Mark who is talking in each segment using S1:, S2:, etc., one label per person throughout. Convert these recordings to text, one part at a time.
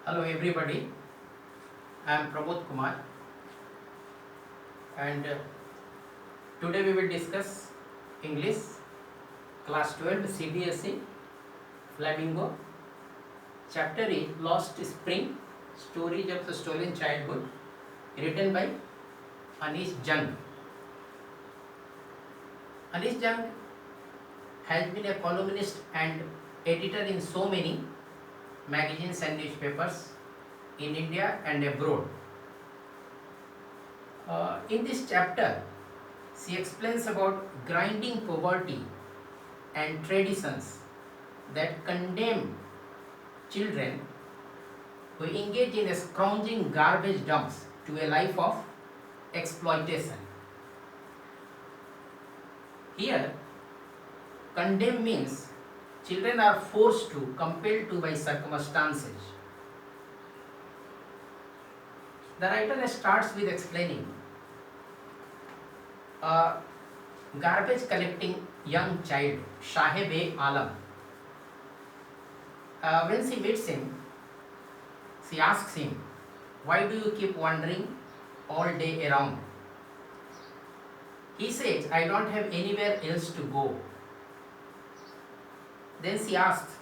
S1: Hello everybody, I am Prabodh Kumar and today we will discuss English class 12 CBSE Flamingo. Chapter is Lost Spring, Stories of the Stolen Childhood, written by Anish Jung. Anish Jung has been a columnist and editor in so many magazines and newspapers in India and abroad. In this chapter, she explains about grinding poverty and traditions that condemn children who engage in scrounging garbage dumps to a life of exploitation. Here, condemn means children are forced to, compelled to by circumstances. The writer starts with explaining a garbage collecting young child, Shaheb-e-Alam. When she meets him, she asks him, "Why do you keep wandering all day around?" He says, "I don't have anywhere else to go." Then she asks,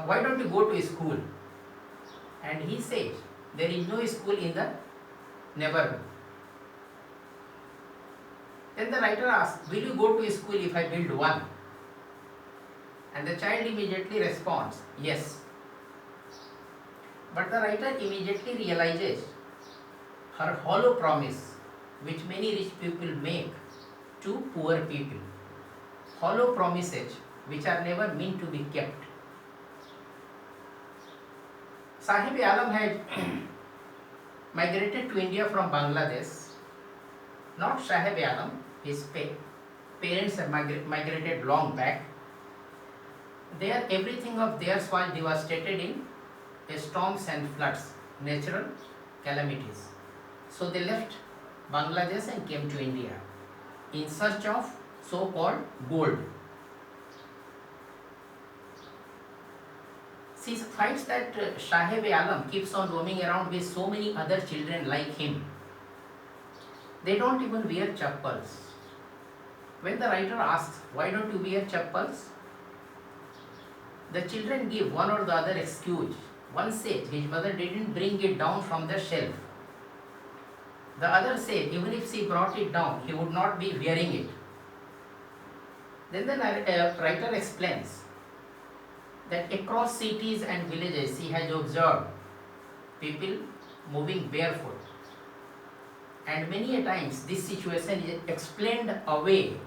S1: "Why don't you go to school?" And he says, "There is no school in the neighborhood." Then the writer asks, "Will you go to school if I build one?" And the child immediately responds, "Yes." But the writer immediately realizes her hollow promise, which many rich people make to poor people. Hollow promises which are never meant to be kept. Shaheb-e-Alam had migrated to India from Bangladesh. Not Shaheb-e-Alam, his parents have migrated long back. There, everything of theirs was devastated in storms and floods, natural calamities. So they left Bangladesh and came to India in search of so-called gold. She finds that Shaheb-e-Alam keeps on roaming around with so many other children like him. They don't even wear chappals. When the writer asks, "Why don't you wear chappals?" the children give one or the other excuse. One says his mother didn't bring it down from the shelf. The other said even if she brought it down, he would not be wearing it. Then the writer explains that across cities and villages he has observed people moving barefoot. And many a times this situation is explained away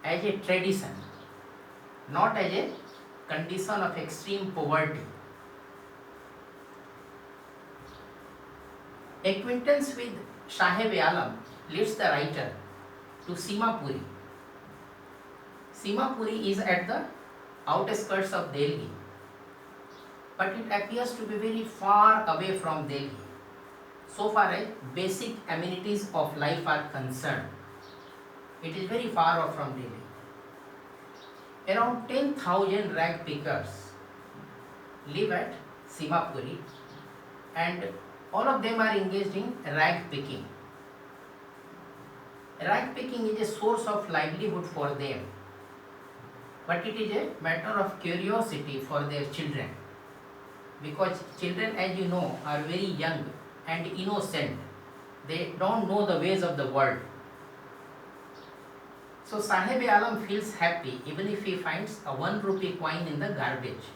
S1: as a tradition, not as a condition of extreme poverty. Acquaintance with Shaheb-e-Alam leads the writer to Simapuri. Simapuri is at the outskirts of Delhi, but it appears to be very far away from Delhi, so far as basic amenities of life are concerned. It is very far off from Delhi. Around 10,000 rag pickers live at Simapuri, and all of them are engaged in rag picking. Rag picking is a source of livelihood for them, but it is a matter of curiosity for their children, because children, as you know, are very young and innocent. They don't know the ways of the world. So Shaheb-e-Alam feels happy even if he finds a 1 rupee coin in the garbage.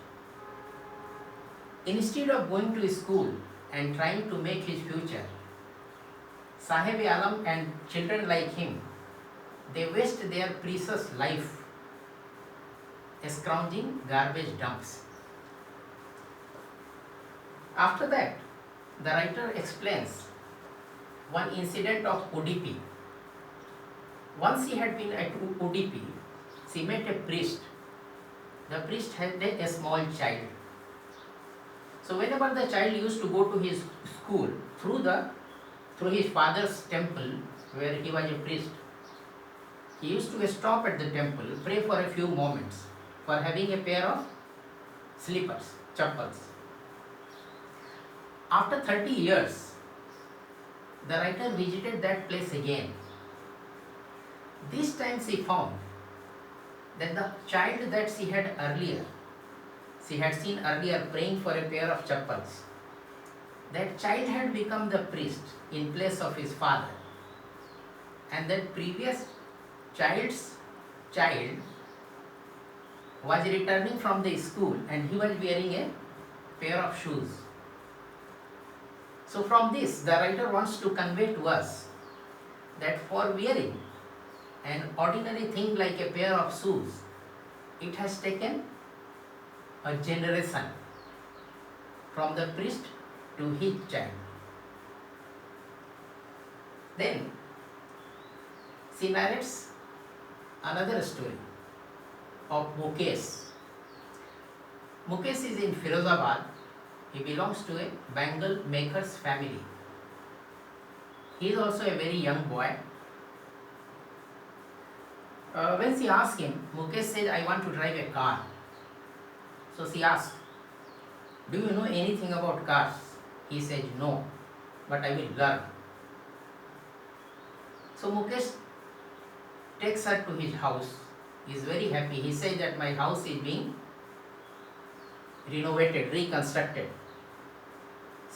S1: Instead of going to school and trying to make his future, Shaheb-e-Alam and children like him, they waste their precious life scrounging garbage dumps. After that, the writer explains one incident of Udupi. Once she had been at Udupi, she met a priest. The priest had a small child. So whenever the child used to go to his school through his father's temple, where he was a priest, he used to stop at the temple, pray for a few moments for having a pair of slippers. chappals. After 30 years, the writer visited that place again. This time she found that the child that she had seen earlier praying for a pair of chappals, that child had become the priest in place of his father. And that previous child's child was returning from the school and he was wearing a pair of shoes. So from this, the writer wants to convey to us that for wearing an ordinary thing like a pair of shoes, it has taken a generation from the priest to his child. Then she narrates another story of Mukesh. Mukesh is in Firozabad. He belongs to a bangle maker's family. He is also a very young boy. When she asked him, Mukesh said, I want to drive a car. So she asked, do you know anything about cars? He said, no, but I will learn. So Mukesh takes her to his house. He is very happy. He says that my house is being renovated, reconstructed.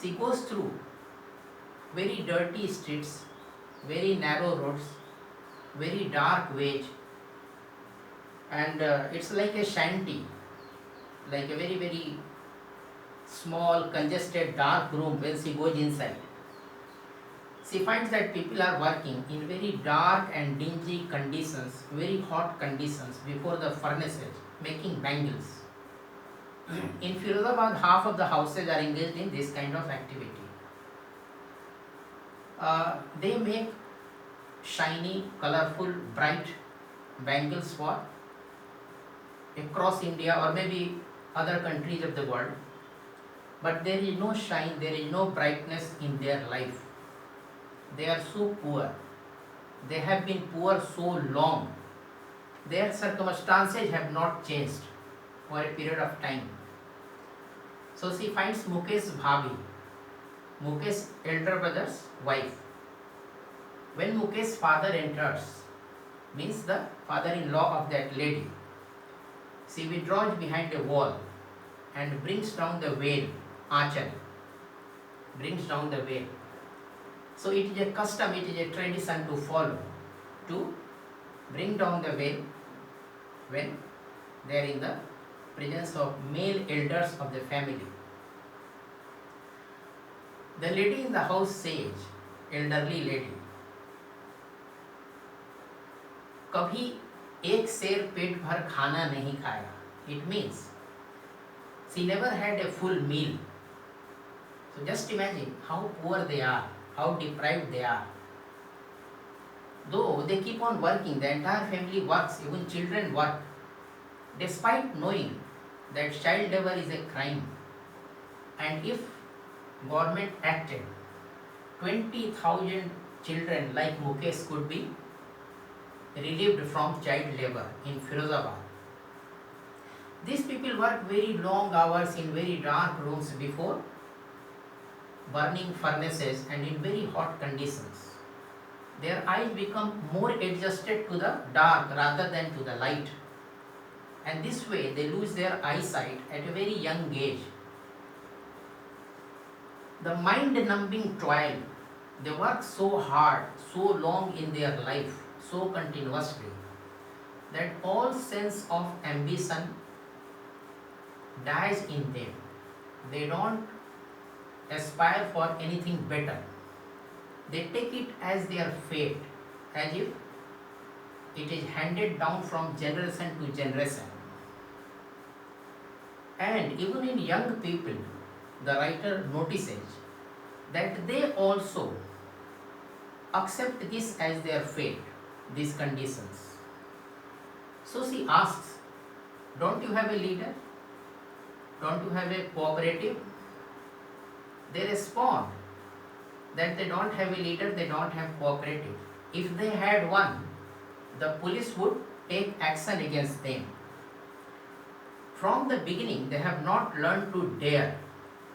S1: She goes through very dirty streets, very narrow roads, very dark ways, and it's like a shanty, like a very, very small, congested, dark room. When she goes inside, she finds that people are working in very dark and dingy conditions, very hot conditions before the furnaces, making bangles. In Firozabad, half of the houses are engaged in this kind of activity. They make shiny, colorful, bright bangles for across India or maybe other countries of the world. But there is no shine, there is no brightness in their life. They are so poor. They have been poor so long. Their circumstances have not changed for a period of time. So she finds Mukesh Bhabhi, Mukesh's elder brother's wife. When Mukesh's father enters, means the father-in-law of that lady, she withdraws behind a wall and brings down the veil, Achal, brings down the veil. So it is a custom, it is a tradition to follow, to bring down the veil when they are in the presence of male elders of the family. The lady in the house says, elderly lady, कभी एक शेर पेट भर खाना नहीं खाया. It means she never had a full meal. So just imagine how poor they are, how deprived they are. Though they keep on working, the entire family works, even children work, despite knowing that child labor is a crime. And if government acted, 20,000 children like Mukesh could be relieved from child labor in Firozabad. These people work very long hours in very dark rooms before burning furnaces and in very hot conditions. Their eyes become more adjusted to the dark rather than to the light. And this way they lose their eyesight at a very young age. The mind-numbing toil, they work so hard, so long in their life, so continuously, that all sense of ambition dies in them. They don't aspire for anything better. They take it as their fate, as if it is handed down from generation to generation. And even in young people, the writer notices that they also accept this as their fate, these conditions. So she asks, don't you have a leader? Don't you have a cooperative? They respond that they don't have a leader, they don't have cooperative. If they had one, the police would take action against them. From the beginning they have not learned to dare,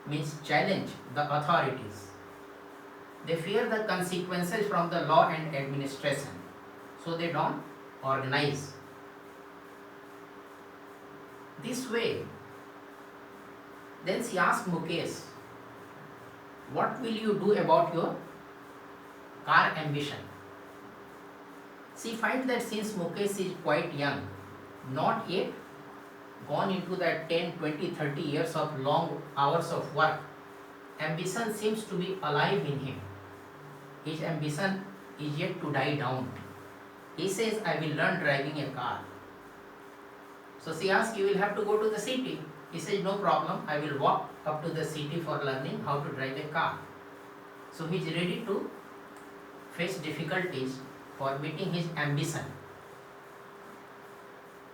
S1: means challenge the authorities. They fear the consequences from the law and administration, so they don't organize. This way, then she asked Mukesh, what will you do about your car ambition? She finds that since Mukesh is quite young, not yet gone into that 10, 20, 30 years of long hours of work, ambition seems to be alive in him. His ambition is yet to die down. He says, I will learn driving a car. So she asks, you will have to go to the city. He says, no problem, I will walk up to the city for learning how to drive a car. So he is ready to face difficulties for meeting his ambition.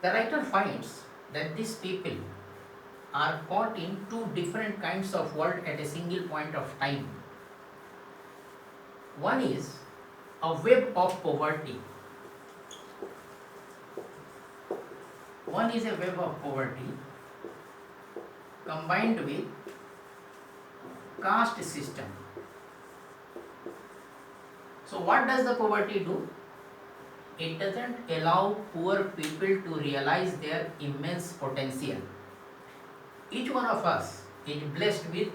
S1: The writer finds that these people are caught in two different kinds of world at a single point of time. One is a web of poverty. One is a web of poverty combined with caste system. So what does the poverty do? It doesn't allow poor people to realize their immense potential. Each one of us is blessed with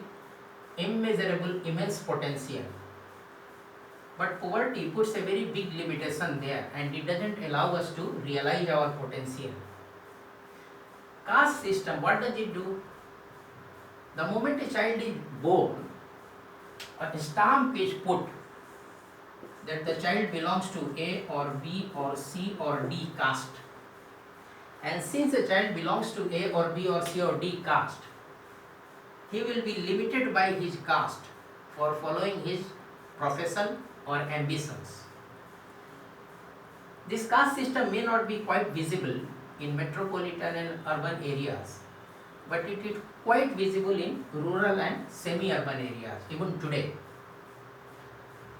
S1: immeasurable, immense potential. But poverty puts a very big limitation there and it doesn't allow us to realize our potential. Caste system, what does it do? The moment a child is born, a stamp is put that the child belongs to A or B or C or D caste. And since a child belongs to A or B or C or D caste, he will be limited by his caste for following his profession or ambitions. This caste system may not be quite visible in metropolitan and urban areas, but it is quite visible in rural and semi-urban areas, even today.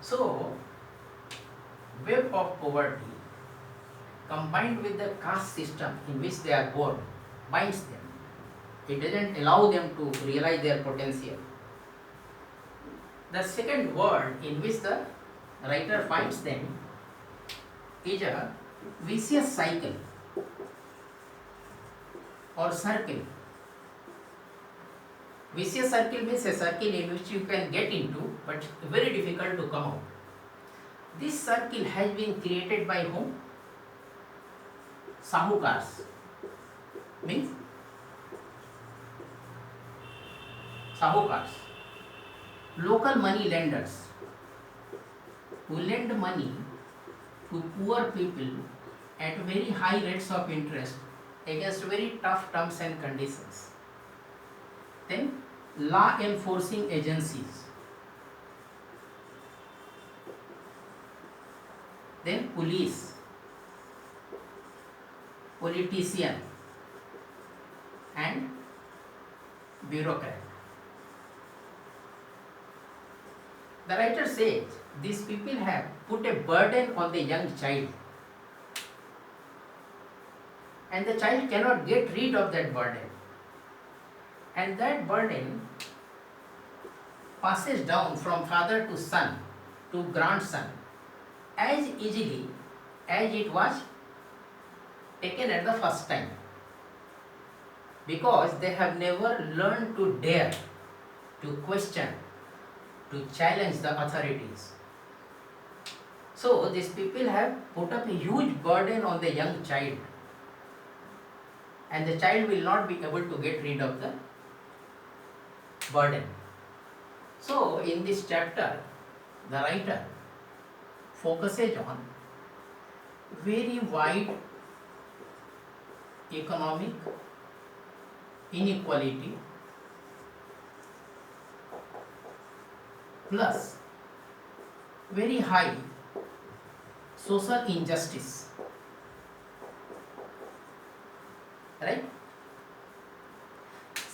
S1: So, web of poverty combined with the caste system in which they are born binds them. It doesn't allow them to realize their potential. The second word in which the writer finds them is a vicious cycle or circle. Vicious circle means a circle in which you can get into but very difficult to come out. This circle has been created by whom? Sahukars. Means Sahukars. Local money lenders who lend money to poor people at very high rates of interest against very tough terms and conditions. Then law enforcing agencies. Then police, politician and bureaucrat. The writer says these people have put a burden on the young child and the child cannot get rid of that burden, and that burden passes down from father to son to grandson as easily as it was taken at the first time, because they have never learned to dare, to question, to challenge the authorities. So these people have put up a huge burden on the young child, and the child will not be able to get rid of the burden. So in this chapter, the writer focuses on very wide economic inequality plus very high social injustice, right?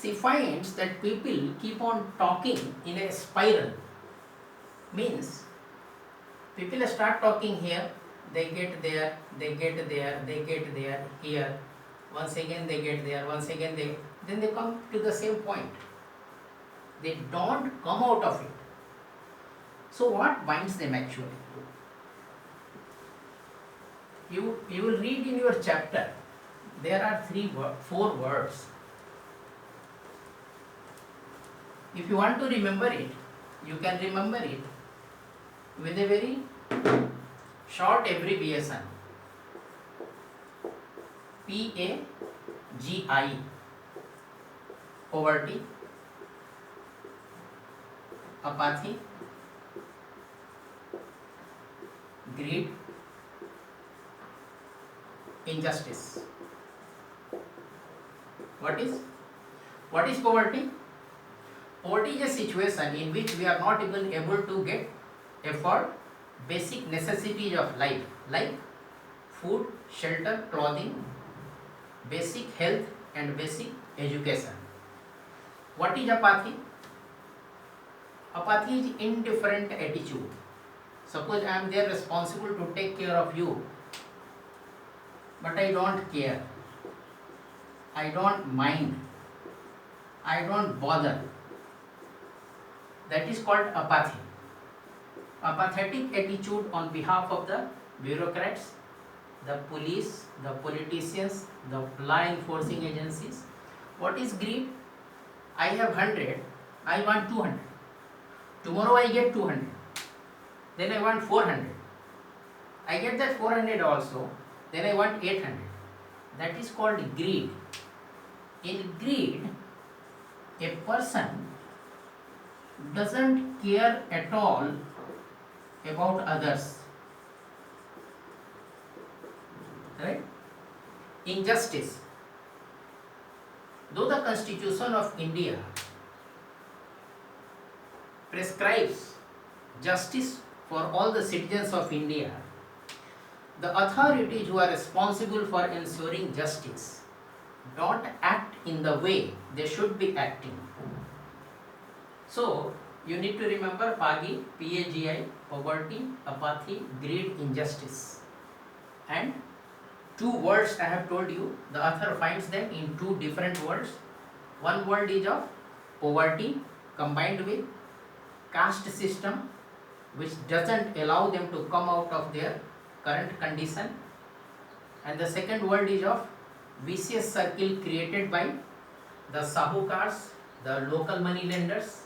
S1: She finds that people keep on talking in a spiral, means people start talking here, they get there, they get there, they get there, here, once again they get there, once again then they come to the same point. They don't come out of it. So what binds them actually? You will read in your chapter, there are four words. If you want to remember it, you can remember it with a very short abbreviation. PAGI, poverty, apathy, greed, injustice. What is poverty? Poverty is a situation in which we are not even able to get afford basic necessities of life like food, shelter, clothing, basic health and basic education. What is apathy? Apathy is indifferent attitude. Suppose I am there responsible to take care of you, but I don't care, I don't mind, I don't bother. That is called apathy. Apathetic attitude on behalf of the bureaucrats, the police, the politicians, the law enforcing agencies. What is greed? I have 100, I want 200. Tomorrow I get 200. Then I want 400. I get that 400 also. Then I want 800. That is called greed. In greed, a person doesn't care at all about others. Right? Injustice. Though the Constitution of India prescribes justice for all the citizens of India, the authorities who are responsible for ensuring justice don't act in the way they should be acting. So, you need to remember PAGI, PAGI, poverty, apathy, greed, injustice. And two words I have told you, the author finds them in two different words. One word is of poverty combined with caste system, which doesn't allow them to come out of their current condition. And the second word is of vicious circle created by the sahukars, the local money lenders,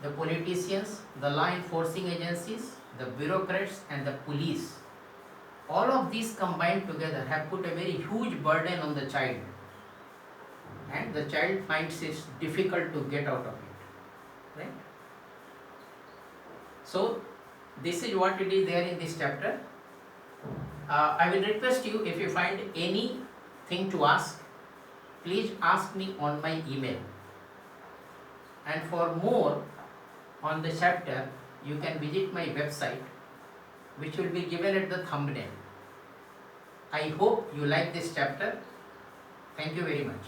S1: the politicians, the law enforcing agencies, the bureaucrats and the police. All of these combined together have put a very huge burden on the child, and the child finds it difficult to get out of it. Right? So, this is what it is there in this chapter. I will request you, if you find anything to ask, please ask me on my email. And for more on the chapter, you can visit my website, which will be given at the thumbnail. I hope you like this chapter. Thank you very much.